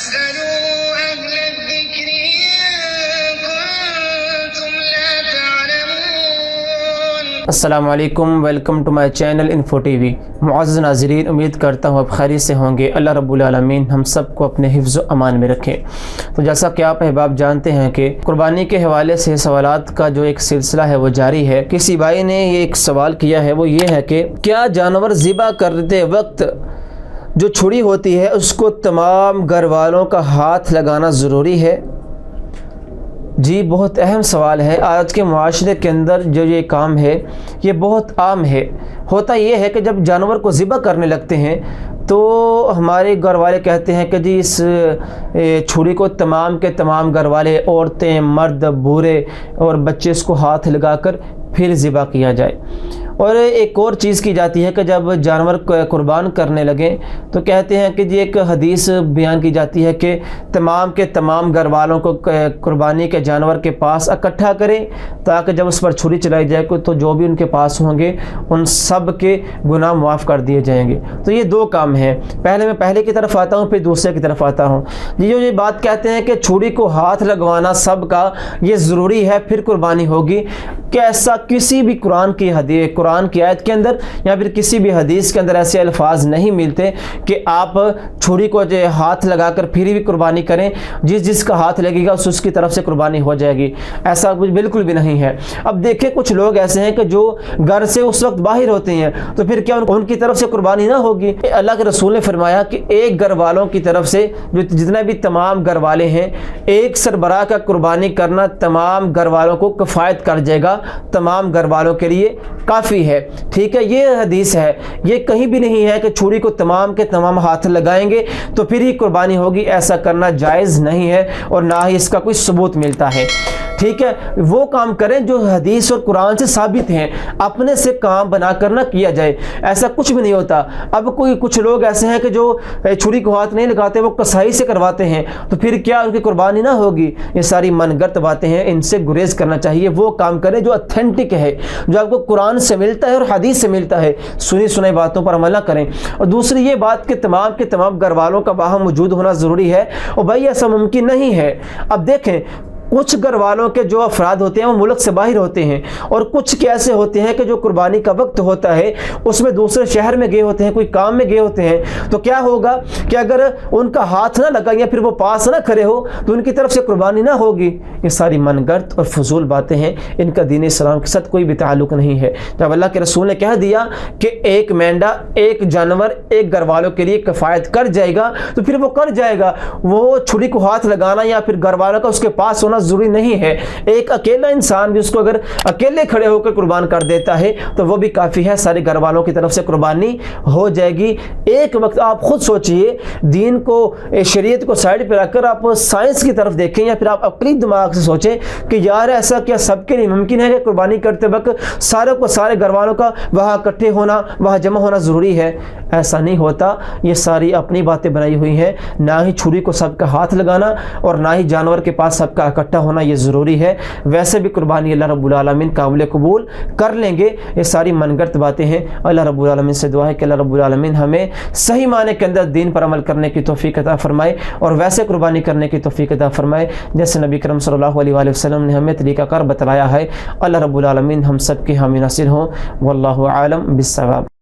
فاسألوا أهل الذكر إن كنتم لا تعلمون۔ السلام علیکم، welcome to my channel info T V. معزز ناظرین، امید کرتا ہوں آپ خیریت سے ہوں گے۔ اللہ رب العالمین ہم سب کو اپنے حفظ و امان میں رکھیں۔ تو جیسا کہ آپ احباب جانتے ہیں کہ قربانی کے حوالے سے سوالات کا جو ایک سلسلہ ہے وہ جاری ہے۔ کسی بھائی نے یہ ایک سوال کیا ہے، وہ یہ ہے کہ کیا جانور ذبح کرتے وقت جو چھری ہوتی ہے اس کو تمام گھر والوں کا ہاتھ لگانا ضروری ہے؟ جی، بہت اہم سوال ہے۔ آج کے معاشرے کے اندر جو یہ کام ہے یہ بہت عام ہے۔ ہوتا یہ ہے کہ جب جانور کو ذبح کرنے لگتے ہیں تو ہمارے گھر والے کہتے ہیں کہ جی اس چھری کو تمام کے تمام گھر والے، عورتیں، مرد، بوڑھے اور بچے اس کو ہاتھ لگا کر پھر ذبح کیا جائے۔ اور ایک اور چیز کی جاتی ہے کہ جب جانور قربان کرنے لگیں تو کہتے ہیں کہ جی ایک حدیث بیان کی جاتی ہے کہ تمام کے تمام گھر والوں کو قربانی کے جانور کے پاس اکٹھا کریں تاکہ جب اس پر چھری چلائی جائے تو جو بھی ان کے پاس ہوں گے ان سب کے گناہ معاف کر دیے جائیں گے۔ تو یہ دو کام ہیں، میں پہلے کی طرف آتا ہوں پھر دوسرے کی طرف آتا ہوں۔ یہ بات کہتے ہیں کہ چھری کو ہاتھ لگوانا سب کا یہ ضروری ہے پھر قربانی ہوگی، کہ ایسا کسی بھی قرآن کی آیت کے اندر یا پھر کسی بھی حدیث کے اندر ایسے الفاظ نہیں ملتے کہ آپ چھری کو جو ہاتھ لگا کر پھر بھی قربانی کریں، جس کا ہاتھ لگے گا اس کی طرف سے قربانی ہو جائے گی، ایسا کچھ بالکل بھی نہیں ہے۔ اب دیکھیں کچھ لوگ ایسے ہیں کہ جو گھر سے اس وقت باہر ہوتے ہیں تو پھر کیا ان کی طرف سے قربانی نہ ہوگی؟ اللہ کے رسول نے فرمایا کہ ایک گھر والوں کی طرف سے جو جتنے بھی تمام گھر والے ہیں، ایک سربراہ کا قربانی کرنا تمام گھر والوں کو کفایت کر جائے گا، تمام گھر والوں کے لیے کافی ہے۔ ٹھیک ہے، یہ حدیث ہے، یہ کہیں بھی نہیں ہے کہ چھری کو تمام کے تمام ہاتھ لگائیں گے تو پھر ہی قربانی ہوگی، ایسا کرنا جائز نہیں ہے اور نہ ہی اس کا کوئی ثبوت ملتا ہے۔ ٹھیک ہے، وہ کام کریں جو حدیث اور قرآن سے ثابت ہیں، اپنے سے کام بنا کر نہ کیا جائے، ایسا کچھ بھی نہیں ہوتا۔ اب کچھ لوگ ایسے ہیں کہ جو چھری کو ہاتھ نہیں لگاتے، وہ کسائی سے کرواتے ہیں، تو پھر کیا ان کی قربانی نہ ہوگی؟ یہ ساری من گھڑت باتیں ہیں، ان سے گریز کرنا چاہیے۔ وہ کام کریں جو اتھینٹک ہے، جو آپ کو قرآن سے ملتا ہے اور حدیث سے ملتا ہے، سنی سنائی باتوں پر عمل نہ کریں۔ اور دوسری یہ بات کہ تمام کے تمام گھر والوں کا وہاں موجود ہونا ضروری ہے، اور بھائی ایسا ممکن نہیں ہے۔ اب دیکھیں کچھ گھر والوں کے جو افراد ہوتے ہیں وہ ملک سے باہر ہوتے ہیں، اور کچھ کے ایسے ہوتے ہیں کہ جو قربانی کا وقت ہوتا ہے اس میں دوسرے شہر میں گئے ہوتے ہیں، کوئی کام میں گئے ہوتے ہیں، تو کیا ہوگا کہ اگر ان کا ہاتھ نہ لگا یا پھر وہ پاس نہ کھڑے ہو تو ان کی طرف سے قربانی نہ ہوگی۔ یہ ساری من گھڑت اور فضول باتیں ہیں، ان کا دین اسلام کے ساتھ کوئی بھی تعلق نہیں ہے۔ جب اللہ کے رسول نے کہہ دیا کہ ایک مینڈا، ایک جانور ایک گھر والوں کے لیے کفایت کر جائے گا تو پھر وہ کر جائے گا۔ وہ چھری کو ہاتھ لگانا یا پھر گھر والوں کا اس کے پاس ہونا ضروری نہیں ہے۔ ایک اکیلا انسان بھی اس کو اگر اکیلے کھڑے ہو کر قربان کر دیتا ہے تو وہ بھی کافی ہے، سارے گھر والوں کی طرف سے قربانی ہو جائے گی۔ ایک وقت آپ خود سوچئے، دین کو، شریعت کو سائڈ پہ رکھ کر آپ سائنس کی طرف دیکھیں یا پھر آپ اپنی دماغ سے سوچیں کہ یار ایسا کیا سب کے لیے ممکن ہے کہ قربانی کرتے وقت سارے گھر والوں کا وہاں اکٹھے ہونا، وہاں جمع ہونا ضروری ہے؟ ایسا نہیں ہوتا۔ یہ ساری اپنی باتیں بنائی ہوئی ہیں، نہ ہی چھری کو سب کا ہاتھ لگانا اور نہ ہی جانور کے پاس سب کا اکٹھا ہونا یہ ضروری ہے۔ ویسے بھی قربانی اللہ رب العالمین قابل قبول کر لیں گے۔ یہ ساری من گھڑت باتیں ہیں۔ اللہ رب العالمین سے دعا ہے کہ اللہ رب العالمین ہمیں صحیح معنی کے اندر دین پر عمل کرنے کی توفیق عطا فرمائے اور ویسے قربانی کرنے کی توفیق عطا فرمائے جیسے نبی کرم صلی اللہ علیہ وآلہ وسلم نے ہمیں طریقہ کار بتلایا ہے۔ اللہ رب العالمین ہم سب کے حامی ناصر ہوں۔ واللہ اعلم بالصواب۔